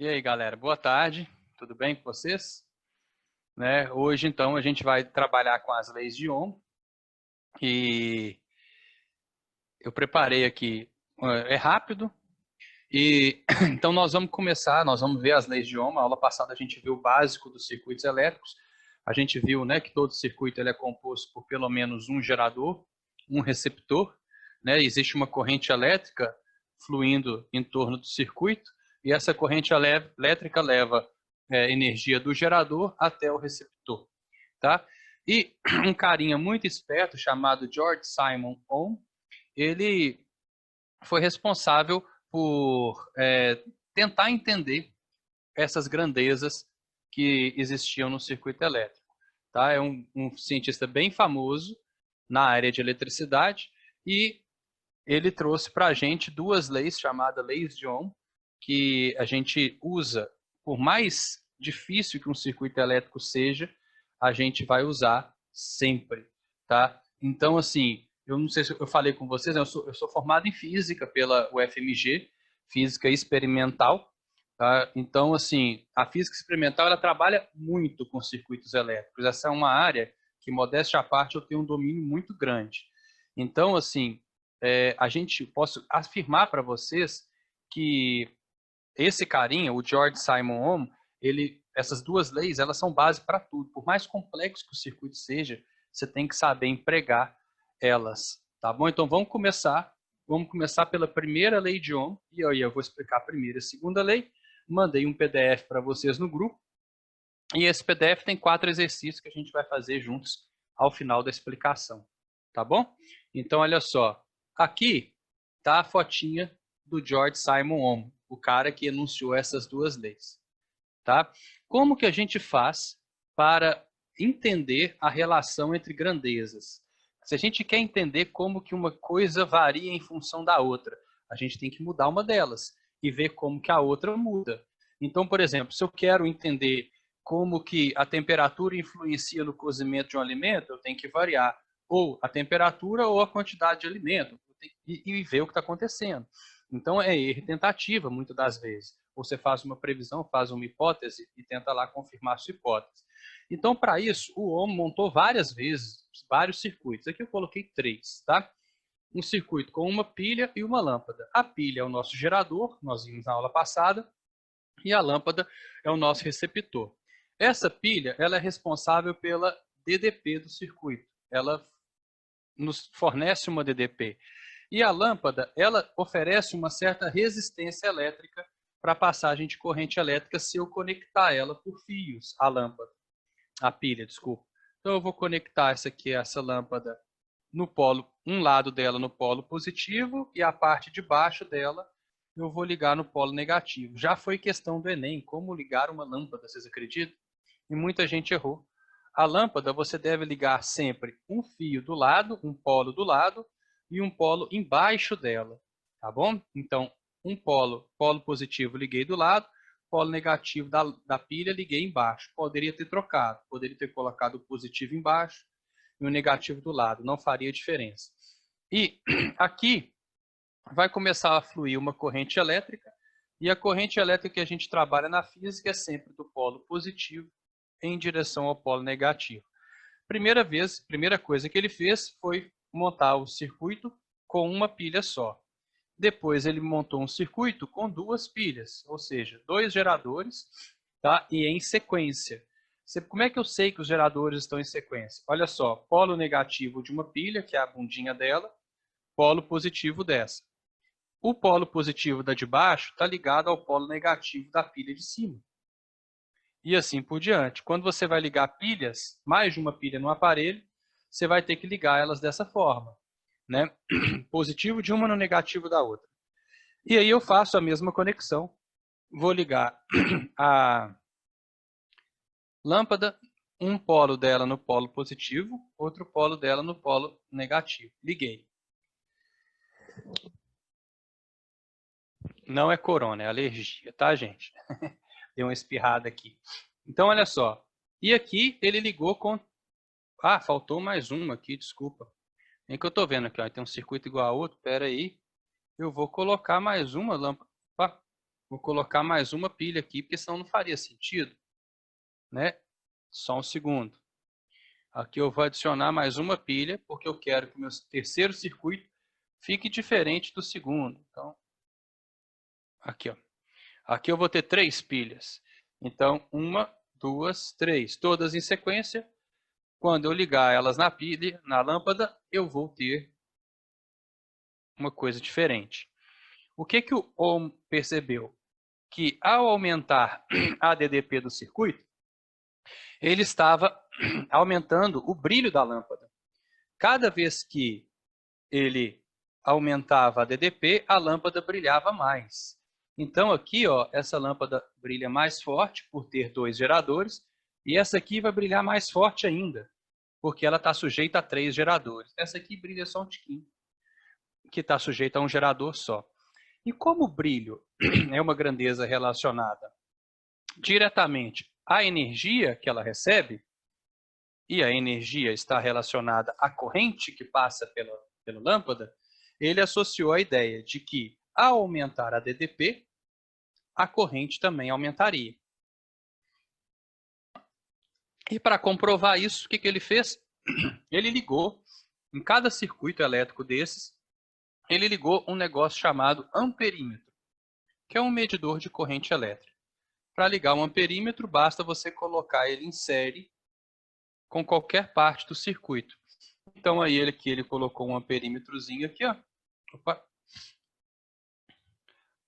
E aí, galera, boa tarde, tudo bem com vocês? Hoje, então, a gente vai trabalhar com as leis de Ohm e eu preparei aqui, é rápido, e então nós vamos começar, nós vamos ver as leis de Ohm. A aula passada a gente viu o básico dos circuitos elétricos, a gente viu, que todo circuito ele é composto por pelo menos um gerador, um receptor, existe uma corrente elétrica fluindo em torno do circuito, e essa corrente elétrica leva energia do gerador até o receptor, tá? E um carinha muito esperto chamado George Simon Ohm, ele foi responsável por tentar entender essas grandezas que existiam no circuito elétrico, tá? É um cientista bem famoso na área de eletricidade e ele trouxe para a gente duas leis chamadas leis de Ohm, que a gente usa, por mais difícil que um circuito elétrico seja, a gente vai usar sempre, tá? Então, assim, eu não sei se eu falei com vocês, né? Eu sou formado em física pela UFMG, física experimental, tá? Então, assim, a física experimental, ela trabalha muito com circuitos elétricos. Essa é uma área que, modéstia à parte, eu tenho um domínio muito grande. Então, assim, posso afirmar para vocês que esse carinha, o George Simon Ohm, essas duas leis, elas são base para tudo. Por mais complexo que o circuito seja, você tem que saber empregar elas, tá bom? Então vamos começar pela primeira lei de Ohm, e aí eu vou explicar a primeira e a segunda lei. Mandei um PDF para vocês no grupo, e esse PDF tem 4 exercícios que a gente vai fazer juntos ao final da explicação, tá bom? Então, olha só, aqui está a fotinha do George Simon Ohm, o cara que enunciou essas duas leis, tá? Como que a gente faz para entender a relação entre grandezas? Se a gente quer entender como que uma coisa varia em função da outra, a gente tem que mudar uma delas e ver como que a outra muda. Então, por exemplo, se eu quero entender como que a temperatura influencia no cozimento de um alimento, eu tenho que variar ou a temperatura ou a quantidade de alimento e ver o que está acontecendo. Então, é erro e tentativa, muitas das vezes. Você faz uma previsão, faz uma hipótese e tenta lá confirmar a sua hipótese. Então, para isso, o Ohm montou várias vezes, vários circuitos. Aqui eu coloquei 3, tá? Um circuito com uma pilha e uma lâmpada. A pilha é o nosso gerador, nós vimos na aula passada, e a lâmpada é o nosso receptor. Essa pilha, ela é responsável pela DDP do circuito. Ela nos fornece uma DDP. E a lâmpada, ela oferece uma certa resistência elétrica para a passagem de corrente elétrica se eu conectar ela por fios, a lâmpada, a pilha, desculpa. Então eu vou conectar essa lâmpada no polo, um lado dela no polo positivo e a parte de baixo dela eu vou ligar no polo negativo. Já foi questão do Enem, como ligar uma lâmpada, vocês acreditam? E muita gente errou. A lâmpada você deve ligar sempre um fio do lado, um polo do lado e um polo embaixo dela, tá bom? Então, um polo positivo liguei do lado, polo negativo da pilha liguei embaixo. Poderia ter trocado, poderia ter colocado o positivo embaixo e o negativo do lado, não faria diferença. E aqui vai começar a fluir uma corrente elétrica, e a corrente elétrica que a gente trabalha na física é sempre do polo positivo em direção ao polo negativo. Primeira coisa que ele fez foi montar o circuito com uma pilha só. Depois ele montou um circuito com 2 pilhas, ou seja, 2 geradores, tá? E em sequência. Como é que eu sei que os geradores estão em sequência? Olha só, polo negativo de uma pilha, que é a bundinha dela, polo positivo dessa. O polo positivo da de baixo está ligado ao polo negativo da pilha de cima. E assim por diante. Quando você vai ligar pilhas, mais de uma pilha no aparelho, você vai ter que ligar elas dessa forma, né? Positivo de uma no negativo da outra. E aí eu faço a mesma conexão. Vou ligar a lâmpada, um polo dela no polo positivo, outro polo dela no polo negativo. Liguei. Não é corona, é alergia, tá, gente? Deu uma espirrada aqui. Então, olha só. E aqui ele ligou com... Ah, faltou mais uma aqui, desculpa. É que eu estou vendo aqui, ó, tem um circuito igual a outro, espera aí. Eu vou colocar mais uma lâmpada. Opa, Vou colocar mais uma pilha aqui, porque senão não faria sentido, né? Só um segundo. Aqui eu vou adicionar mais uma pilha, porque eu quero que o meu terceiro circuito fique diferente do segundo. Então, aqui, ó. Aqui eu vou ter 3 pilhas. Então, 1, 2, 3, todas em sequência. Quando eu ligar elas na pilha, na lâmpada, eu vou ter uma coisa diferente. O que que o Ohm percebeu? Que ao aumentar a DDP do circuito, ele estava aumentando o brilho da lâmpada. Cada vez que ele aumentava a DDP, a lâmpada brilhava mais. Então aqui, ó, essa lâmpada brilha mais forte por ter 2 geradores, e essa aqui vai brilhar mais forte ainda, porque ela está sujeita a 3 geradores. Essa aqui brilha só um tiquinho, que está sujeita a um gerador só. E como o brilho é uma grandeza relacionada diretamente à energia que ela recebe, e a energia está relacionada à corrente que passa pela lâmpada, ele associou a ideia de que, ao aumentar a DDP, a corrente também aumentaria. E para comprovar isso, o que ele fez? Ele ligou, em cada circuito elétrico desses, ele ligou um negócio chamado amperímetro, que é um medidor de corrente elétrica. Para ligar um amperímetro, basta você colocar ele em série com qualquer parte do circuito. Então, aí ele colocou um amperímetrozinho aqui, ó. Opa.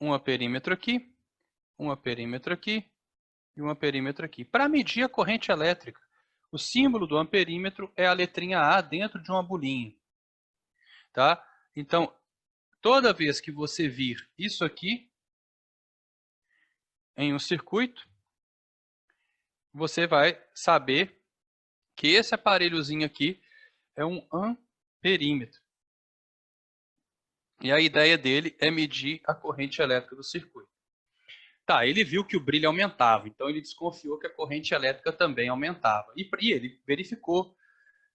Um amperímetro aqui, um amperímetro aqui e um amperímetro aqui. Para medir a corrente elétrica, o símbolo do amperímetro é a letrinha A dentro de uma bolinha. Tá? Então, toda vez que você vir isso aqui em um circuito, você vai saber que esse aparelhozinho aqui é um amperímetro. E a ideia dele é medir a corrente elétrica do circuito. Tá, ele viu que o brilho aumentava, então ele desconfiou que a corrente elétrica também aumentava. E ele verificou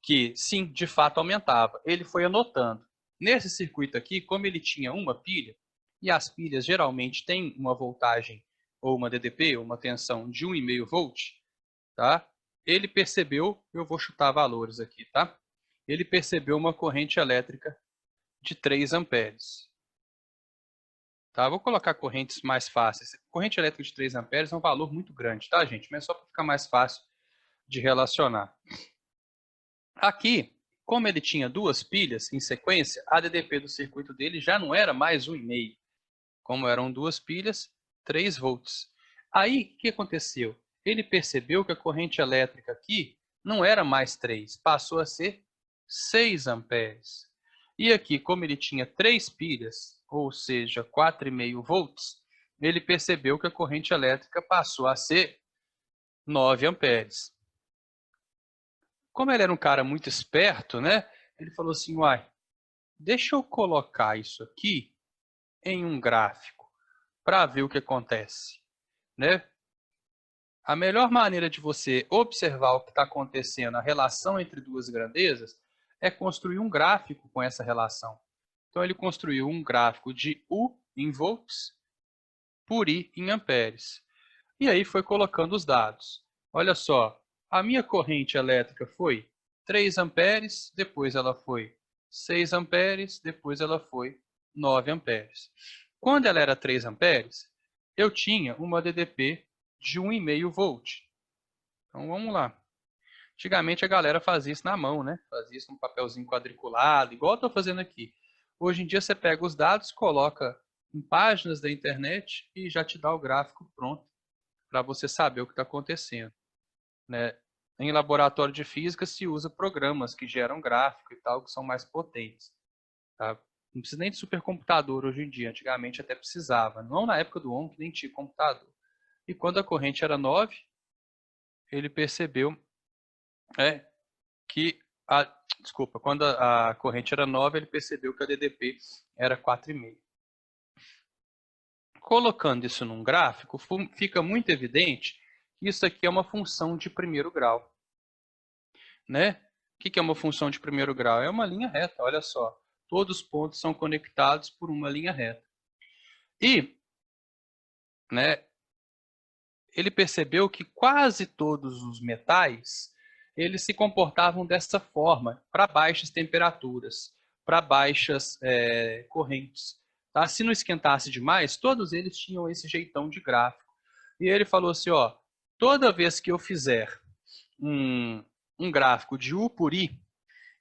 que, sim, de fato aumentava. Ele foi anotando. Nesse circuito aqui, como ele tinha uma pilha, e as pilhas geralmente têm uma voltagem ou uma DDP, ou uma tensão de 1,5 volt, tá? Ele percebeu, eu vou chutar valores aqui, tá? Ele percebeu uma corrente elétrica de 3 amperes. Tá? Vou colocar correntes mais fáceis. Corrente elétrica de 3 amperes é um valor muito grande, tá, gente? Mas é só para ficar mais fácil de relacionar. Aqui, como ele tinha 2 pilhas em sequência, a DDP do circuito dele já não era mais 1,5. Como eram 2 pilhas, 3 volts. Aí, o que aconteceu? Ele percebeu que a corrente elétrica aqui não era mais 3, passou a ser 6 amperes. E aqui, como ele tinha 3 pilhas, ou seja, 4,5 volts, ele percebeu que a corrente elétrica passou a ser 9 amperes. Como ele era um cara muito esperto, né? Ele falou assim, uai, deixa eu colocar isso aqui em um gráfico para ver o que acontece, né? A melhor maneira de você observar o que está acontecendo, a relação entre duas grandezas, é construir um gráfico com essa relação. Então, ele construiu um gráfico de U em volts por I em amperes. E aí foi colocando os dados. Olha só, a minha corrente elétrica foi 3 amperes, depois ela foi 6 amperes, depois ela foi 9 amperes. Quando ela era 3 amperes, eu tinha uma DDP de 1,5 volt. Então vamos lá. Antigamente a galera fazia isso na mão, né? Fazia isso num papelzinho quadriculado, igual eu estou fazendo aqui. Hoje em dia você pega os dados, coloca em páginas da internet e já te dá o gráfico pronto para você saber o que está acontecendo, né? Em laboratório de física se usa programas que geram gráfico e tal, que são mais potentes. Tá? Não precisa nem de supercomputador hoje em dia, antigamente até precisava. Não na época do Ohm, que nem tinha computador. E quando a corrente era 9, ele percebeu que desculpa, quando a corrente era 9, ele percebeu que a DDP era 4,5. Colocando isso num gráfico, fica muito evidente que isso aqui é uma função de primeiro grau. Né? O que é uma função de primeiro grau? É uma linha reta, olha só. Todos os pontos são conectados por uma linha reta. E né, ele percebeu que quase todos os metais eles se comportavam dessa forma, para baixas temperaturas, para baixas correntes. Tá? Se não esquentasse demais, todos eles tinham esse jeitão de gráfico. E ele falou assim, ó, toda vez que eu fizer um gráfico de U por I,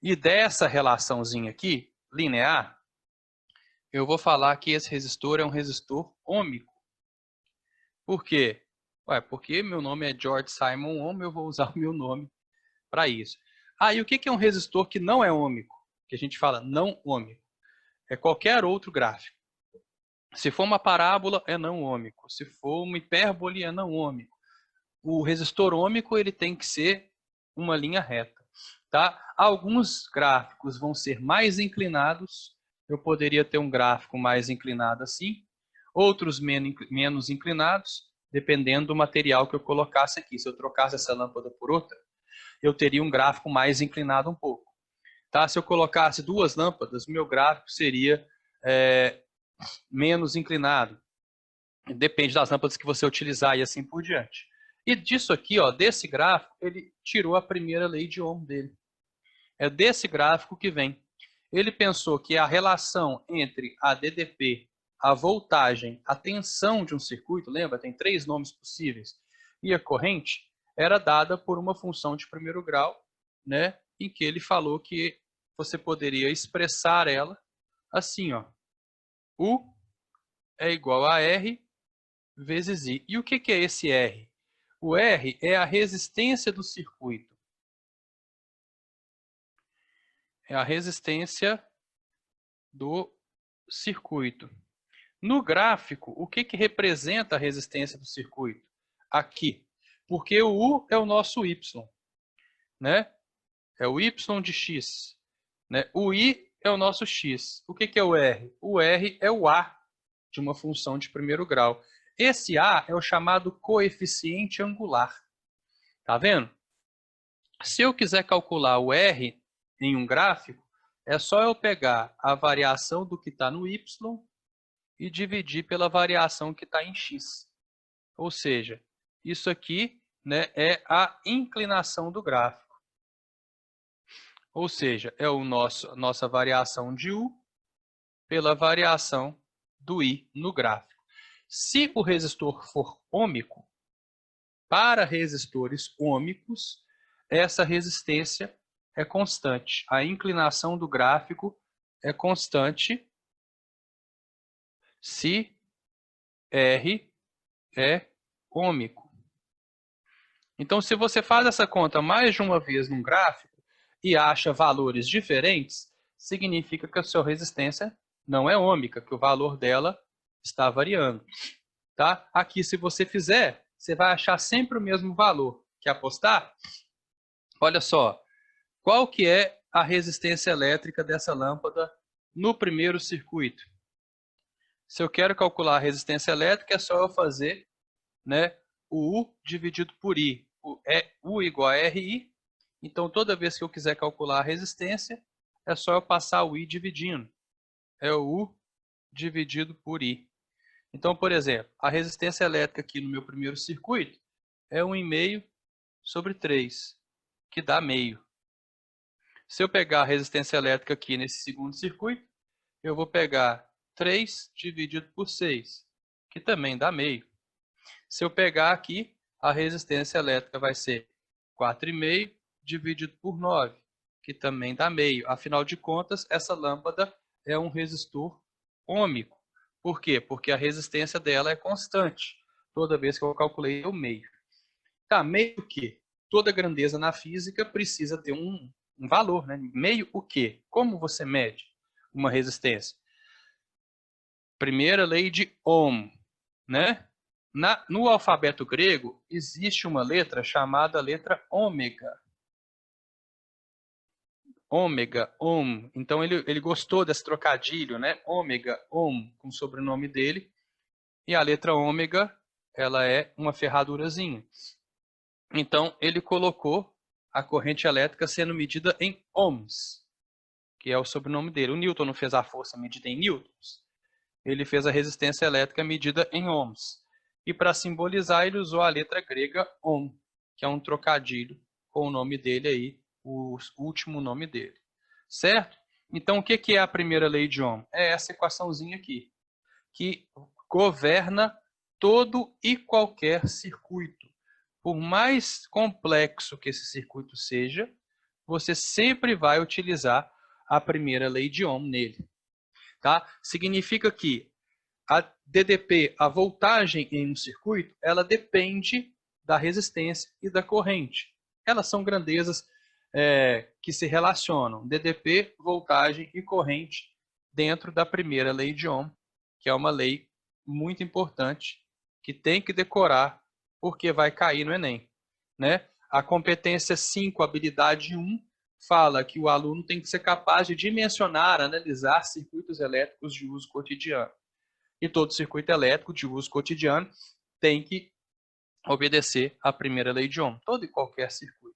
e dessa relaçãozinha aqui, linear, eu vou falar que esse resistor é um resistor ômico. Por quê? Ué, porque meu nome é George Simon Ohm, eu vou usar o meu nome para isso. Ah, e o que é um resistor que não é ômico? Que a gente fala não ômico. É qualquer outro gráfico. Se for uma parábola, é não ômico. Se for uma hipérbole, é não ômico. O resistor ômico ele tem que ser uma linha reta. Tá? Alguns gráficos vão ser mais inclinados. Eu poderia ter um gráfico mais inclinado assim. Outros menos inclinados, dependendo do material que eu colocasse aqui. Se eu trocasse essa lâmpada por outra, eu teria um gráfico mais inclinado um pouco. Tá? Se eu colocasse duas lâmpadas, o meu gráfico seria menos inclinado. Depende das lâmpadas que você utilizar e assim por diante. E disso aqui, ó, desse gráfico, ele tirou a primeira lei de Ohm dele. É desse gráfico que vem. Ele pensou que a relação entre a DDP, a voltagem, a tensão de um circuito, lembra? Tem 3 nomes possíveis, e a corrente, era dada por uma função de primeiro grau, né? Em que ele falou que você poderia expressar ela assim, ó. U é igual a R vezes I. E o que é esse R? O R é a resistência do circuito. É a resistência do circuito. No gráfico, o que representa a resistência do circuito? Aqui. Porque o U é o nosso Y. Né? É o Y de X. Né? O I é o nosso X. O que é o R? O R é o A de uma função de primeiro grau. Esse A é o chamado coeficiente angular. Tá vendo? Se eu quiser calcular o R em um gráfico, é só eu pegar a variação do que está no Y e dividir pela variação que está em X. Ou seja, isso aqui, né, é a inclinação do gráfico. Ou seja, é a nossa variação de U pela variação do I no gráfico. Se o resistor for ômico, para resistores ômicos, essa resistência é constante. A inclinação do gráfico é constante se R é ômico. Então, se você faz essa conta mais de uma vez num gráfico e acha valores diferentes, significa que a sua resistência não é ômica, que o valor dela está variando. Tá? Aqui, se você fizer, você vai achar sempre o mesmo valor. Quer apostar? Olha só, qual que é a resistência elétrica dessa lâmpada no primeiro circuito? Se eu quero calcular a resistência elétrica, é só eu fazer, né, o U dividido por I. U igual a RI. Então, toda vez que eu quiser calcular a resistência, é só eu passar o I dividindo. É o U dividido por I. Então, por exemplo, a resistência elétrica aqui no meu primeiro circuito é 1,5 sobre 3, que dá meio. Se eu pegar a resistência elétrica aqui nesse segundo circuito, eu vou pegar 3 dividido por 6, que também dá meio. Se eu pegar aqui, a resistência elétrica vai ser 4,5 dividido por 9, que também dá meio. Afinal de contas, essa lâmpada é um resistor ômico. Por quê? Porque a resistência dela é constante. Toda vez que eu calculei o meio. Tá, meio o quê? Toda grandeza na física precisa ter um valor, né? Meio o quê? Como você mede uma resistência? Primeira lei de Ohm, né? No alfabeto grego, existe uma letra chamada letra ômega. Ômega, Ohm. Então, ele gostou desse trocadilho, né? Ômega, Ohm, com o sobrenome dele. E a letra ômega, ela é uma ferradurazinha. Então, ele colocou a corrente elétrica sendo medida em ohms, que é o sobrenome dele. O Newton não fez a força medida em newtons. Ele fez a resistência elétrica medida em ohms. E para simbolizar, ele usou a letra grega Ohm, que é um trocadilho com o nome dele aí, o último nome dele. Certo? Então, o que é a primeira lei de Ohm? É essa equaçãozinha aqui, que governa todo e qualquer circuito. Por mais complexo que esse circuito seja, você sempre vai utilizar a primeira lei de Ohm nele. Tá? Significa que a DDP, a voltagem em um circuito, ela depende da resistência e da corrente. Elas são grandezas que se relacionam. DDP, voltagem e corrente dentro da primeira lei de Ohm, que é uma lei muito importante, que tem que decorar, porque vai cair no Enem. Né? A competência 5, habilidade 1, fala que o aluno tem que ser capaz de dimensionar, analisar circuitos elétricos de uso cotidiano. E todo circuito elétrico de uso cotidiano tem que obedecer à primeira lei de Ohm, todo e qualquer circuito.